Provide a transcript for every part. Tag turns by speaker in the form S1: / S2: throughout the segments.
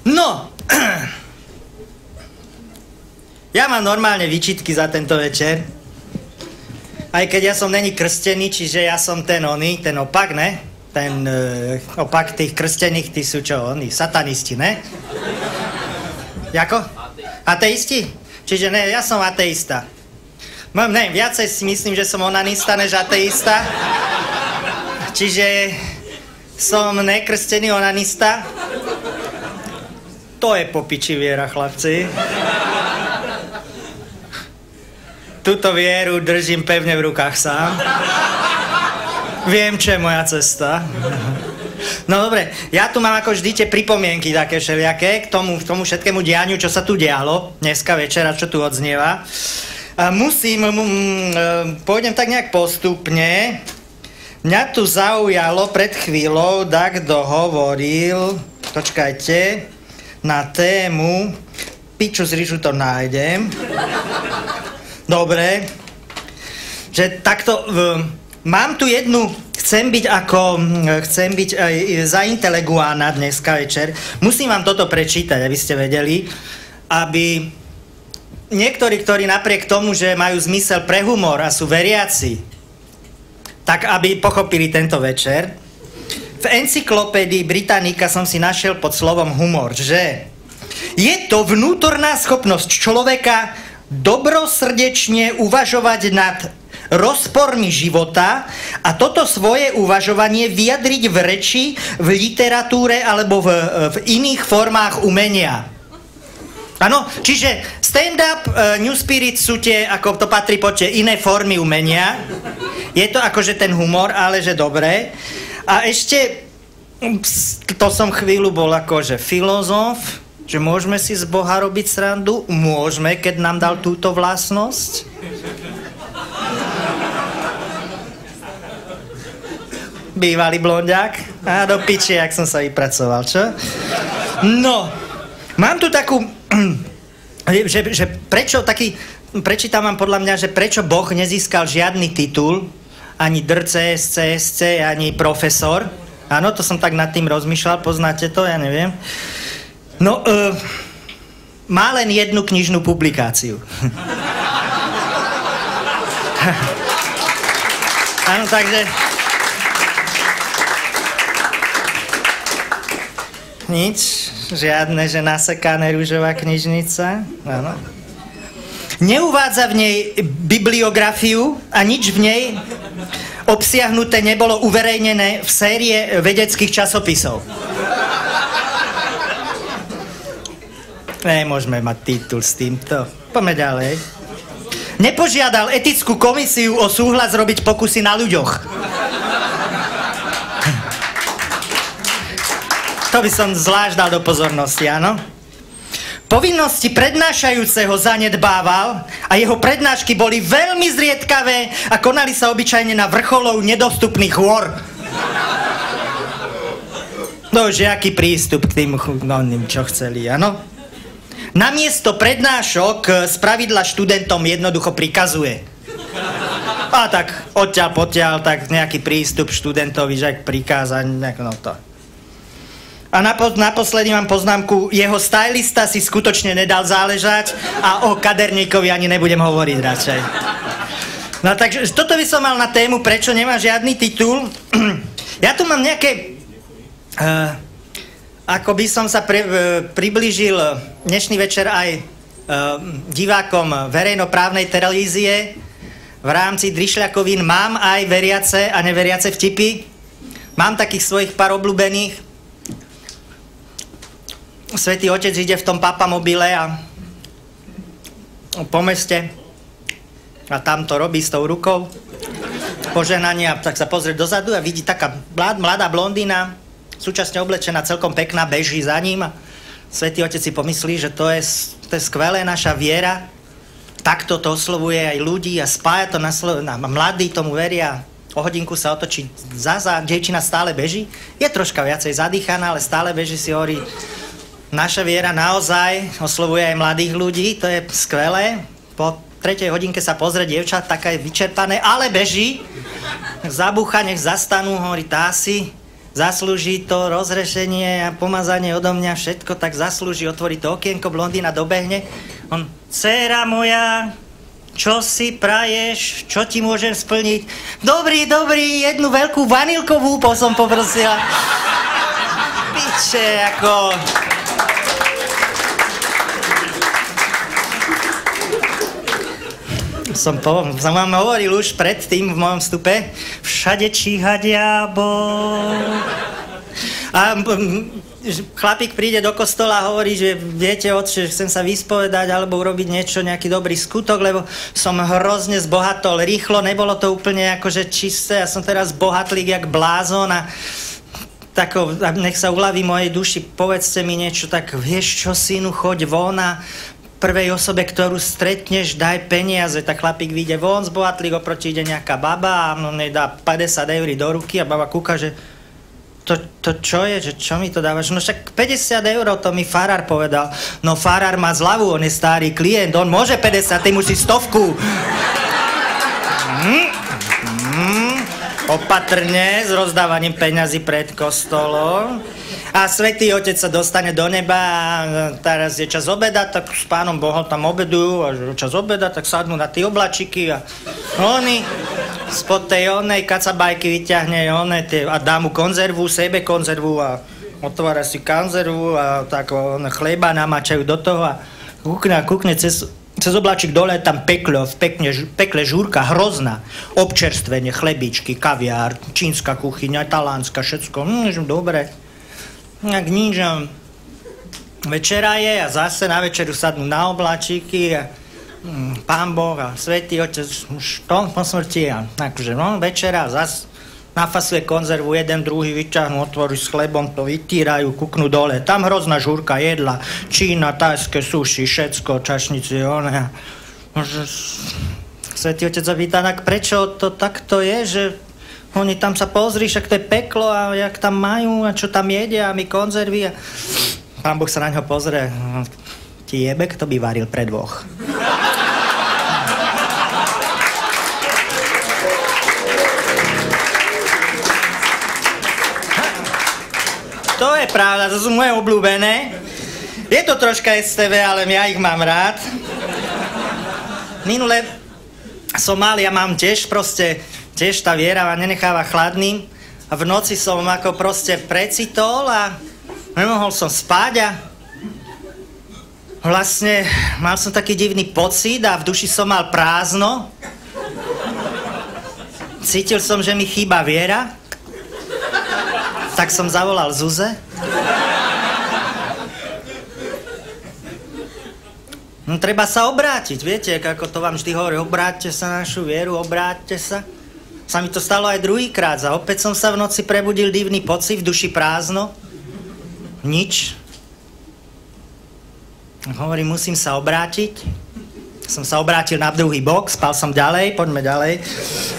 S1: No, ja mám normálne výčitky za tento večer. Aj keď ja som není krstený, čiže ja som ten opak, ne? Ten opak tých krstených, tí sú čo, satanisti, ne? Jako? Ateisti? Čiže ne, ja som ateista. Ne, viacej si myslím, že som onanista než ateista. Čiže som nekrstený onanista. To je po piči viera, chlapci. Túto vieru držím pevne v rukách sám. Viem, čo je moja cesta. No dobre, ja tu mám ako vždy tie pripomienky také všelijaké k tomu všetkému dianiu, čo sa tu dialo dneska večera, čo tu odznieva. Pôjdem tak nejak postupne. Mňa tu zaujalo pred chvíľou, kto hovoril, počkajte, na tému, piču z ryžu to nájdem. Dobre, že takto, mám tu jednu, chcem byť aj za intelektuálna dneska večer. Musím vám toto prečítať, aby ste vedeli, aby niektorí, ktorí napriek tomu, že majú zmysel pre humor a sú veriaci, tak aby pochopili tento večer. V encyklopédii Britannica som si našiel pod slovom humor, že je to vnútorná schopnosť človeka dobrosrdečne uvažovať nad rozpormi života a toto svoje uvažovanie vyjadriť v reči, v literatúre alebo v iných formách umenia. Áno, čiže stand-up, New Spirit sú tie, ako to patrí pod tie iné formy umenia. Je to akože ten humor, ale že dobré. A ešte, to som chvíľu bol akože filozof, že môžeme si z Boha robiť srandu? Môžeme, keď nám dal túto vlastnosť? Bývalý blonďák? A do piči, jak som sa vypracoval, čo? No, mám tu takú, že prečo taký, prečítam vám podľa mňa, že prečo Boh nezískal žiadny titul, ani drces, CSC, ani profesor. Áno, to som tak nad tým rozmýšľal, poznáte to, ja neviem. No, má len jednu knižnú publikáciu. Áno, takže... Nič, žiadne, že nasekané rúžová knižnica. Áno. Neuvádza v nej bibliografiu a nič v nej obsiahnuté nebolo uverejnené v série vedeckých časopisov. Nemôžeme mať titul s týmto. Poďme ďalej. Nepožiadal etickú komisiu o súhlas robiť pokusy na ľuďoch. To by som zvlášť dal do pozornosti, áno? Povinnosti prednášajúceho zanedbával a jeho prednášky boli veľmi zriedkavé a konali sa obyčajne na vrcholov nedostupných hôr. No, že aký prístup k tým chudobným, čo chceli, áno? Namiesto prednášok spravidla študentom jednoducho prikazuje. A tak odtiaľ potiaľ, tak nejaký prístup študentovi, že ak prikáza, no to. A naposledy mám poznámku, jeho stylista si skutočne nedal záležať a o kaderníkovi ani nebudem hovoriť radšej. No takže toto by som mal na tému, prečo nemá žiadny titul. Ja tu mám nejaké... ako by som sa priblížil dnešný večer aj divákom verejnoprávnej televízie. V rámci Drišľakovín mám aj veriace a neveriace vtipy. Mám takých svojich pár obľúbených. Svätý Otec ide v tom papamobile a po meste a tam to robí s tou rukou požehnanie a tak sa pozrie dozadu a vidí taká mladá blondína, súčasne oblečená, celkom pekná, beží za ním a Svätý Otec si pomyslí, že to je skvelé, naša viera, takto to oslovuje aj ľudí a spája to na mladí tomu veria. O hodinku sa otočí zaza, dievčina stále beží, je troška viacej zadýchaná, ale stále beží, si hovorí, naša viera naozaj oslovuje aj mladých ľudí, to je skvelé. Po 3. hodinke sa pozrie dievča, taká je vyčerpané, ale beží. Zabúcha, nech zastanú, hovorí, tá si zaslúži to rozrešenie a pomazanie odo mňa, všetko, tak zaslúži otvoriť to okienko, blondína dobehne. On, dcéra moja, čo si praješ, čo ti môžem splniť? Dobrý, jednu veľkú vanilkovú som poprosila. Piče, ako... Som vám hovoril už predtým v mojom vstupe, všade číha diabol. A chlapík príde do kostola a hovorí, že viete, otče, chcem sa vyspovedať alebo urobiť niečo, nejaký dobrý skutok, lebo som hrozne zbohatol rýchlo, nebolo to úplne akože čisté, ja som teraz bohatlík jak blázon a tako, nech sa uľaví mojej duši, povedzte mi niečo, tak vieš čo, synu, choď von a prvej osobe, ktorú stretneš, daj peniaze. Tak chlapík vyjde von z bohatlík, oproti ide nejaká baba a on jej dá 50 eur do ruky a baba kúka, že to čo je, že čo mi to dávaš? No však 50 eur, to mi farár povedal. No farár má zľavu, on je starý klient, on môže 50, ty musíš 100. Opatrne s rozdávaním peňazí pred kostolom. A svätý Otec sa dostane do neba a teraz je čas obeda, tak s pánom Bohom tam obedujú a čas obeda, tak sadnú na tie oblačiky a oni spod tej onej kacabajky vyťahne a dá mu konzervu, sebe konzervu a otvára si konzervu a tak chleba namačajú do toho a kúkne cez oblačik dole, tam peklo, pekle žúrka, hrozná. Občerstvenie, chlebičky, kaviár, čínska kuchyňa, talánska, všetko. Dobre. Jak nič. Večera je a zase na večeru sadnú na oblačíky a Pán Boh a Svätý Otec už to po smrti a akože večera zase nafasuje konzervu, jeden, druhý vyťahnú, otvorí s chlebom, to vytírajú, kúknú dole. Tam hrozná žúrka jedla, Čína, tajské suši, všetko, čašnici, Svätý Otec zapýta, tak prečo to takto je, že oni tam sa pozri, však to je peklo a jak tam majú a čo tam jedia a my konzervy a Pán Boh sa na ňo pozrie, ti jebe, kto by varil pre dvoch. To je pravda, to sú moje obľúbené. Je to troška STV, ale ja ich mám rád. Minule som mal, ja mám tiež tá viera ma nenecháva chladným. A v noci som ako proste precitol a nemohol som spať a vlastne mal som taký divný pocit a v duši som mal prázdno. Cítil som, že mi chýba viera. Tak som zavolal Zuze. No treba sa obrátiť, viete, ako to vám vždy hovorí, obráťte sa na našu vieru, obráťte sa. Sa mi to stalo aj druhýkrát a opäť som sa v noci prebudil divný pocit, v duši prázdno. Nič. Hovorím, musím sa obrátiť. Som sa obrátil na druhý bok, spal som ďalej, poďme ďalej.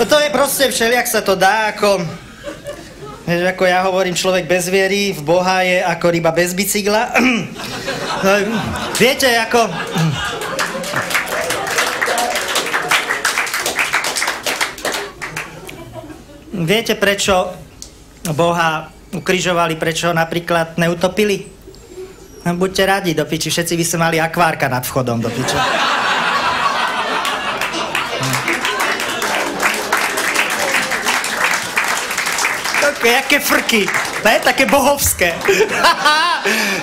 S1: No to je proste všelijak sa to dá, ako ja hovorím, človek bez viery v Boha je ako ryba bez bicykla. No, viete, ako... Viete, prečo Boha ukrižovali, prečo ho napríklad neutopili? No, buďte radi, do piči, všetci by ste mali akvárka nad vchodom, do piči. Jaké frky, ne? Také bohovské.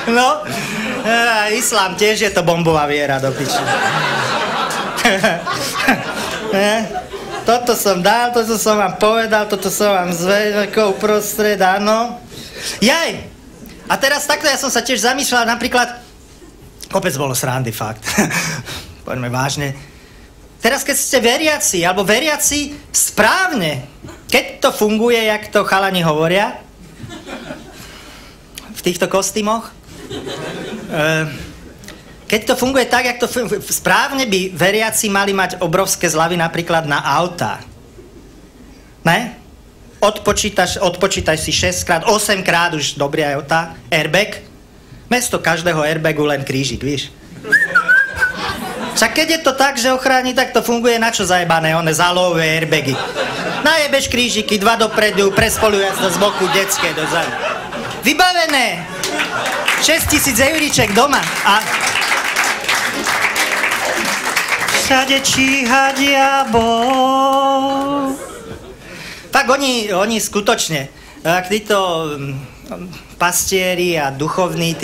S1: No, islám tiež je to bombová viera, do piči. Toto som dal, toto som vám povedal, toto som vám zvedol uprostred, áno. Jaj, a teraz takto ja som sa tiež zamýšľal, napríklad, kopec bolo srandy, fakt. Poďme vážne. Teraz, keď ste veriaci, alebo veriaci správne, keď to funguje, jak to chalani hovoria, v týchto kostýmoch, keď to funguje tak, jak to správne by veriaci mali mať obrovské zľavy napríklad na autá. Ne? Odpočítaj si 6-krát, 8-krát už dobrý auta, airbag. Mesto každého airbagu len krížik, víš? Však keď je to tak, že ochráni, tak to funguje na čo zajebané, one zálohové airbagy. Najebeš krížiky, 2 dopredu, prespoluješ to z boku, detské dozadu. Vybavené! 6 000 euríček doma. A všade číha diabol. Tak oni skutočne, ak títo pastieri a duchovní,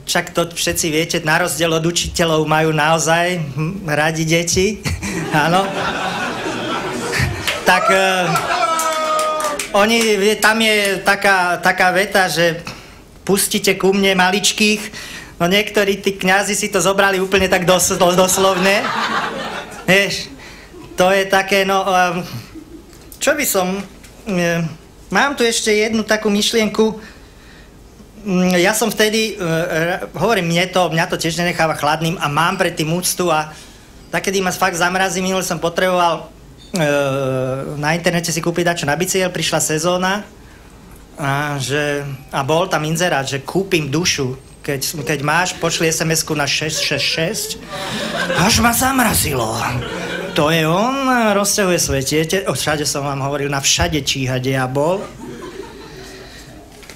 S1: čak to všetci viete, na rozdiel od učiteľov majú naozaj radi deti, áno. Tak tam je taká veta, že pustíte ku mne maličkých, no niektorí tí kňazi si to zobrali úplne tak doslovne. Vieš, to je také, no, čo by som, mám tu ešte jednu takú myšlienku. Ja som vtedy, hovorím, mňa to tiež nenecháva chladným a mám pred tým úctu a takedy ma fakt zamrazí, minule som potreboval na internete si kúpiť dačo na bicykel, prišla sezóna a bol tam inzerát, že kúpim dušu, keď máš, pošli SMS-ku na 666, až ma zamrazilo. To je on, rozťahuje svoje tiete, všade som vám hovoril, na všade číha diabol.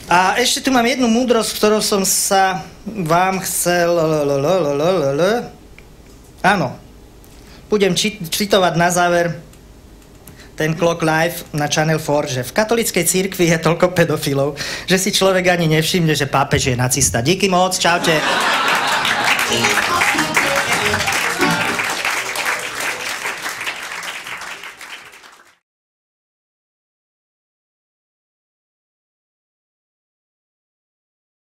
S1: A ešte tu mám jednu múdrosť, ktorou som sa vám chcel... Áno, budem citovať na záver ten Clock Live na Channel 4, že v katolíckej cirkvi je toľko pedofilov, že si človek ani nevšimne, že pápež je nacista. Díky moc, čaute.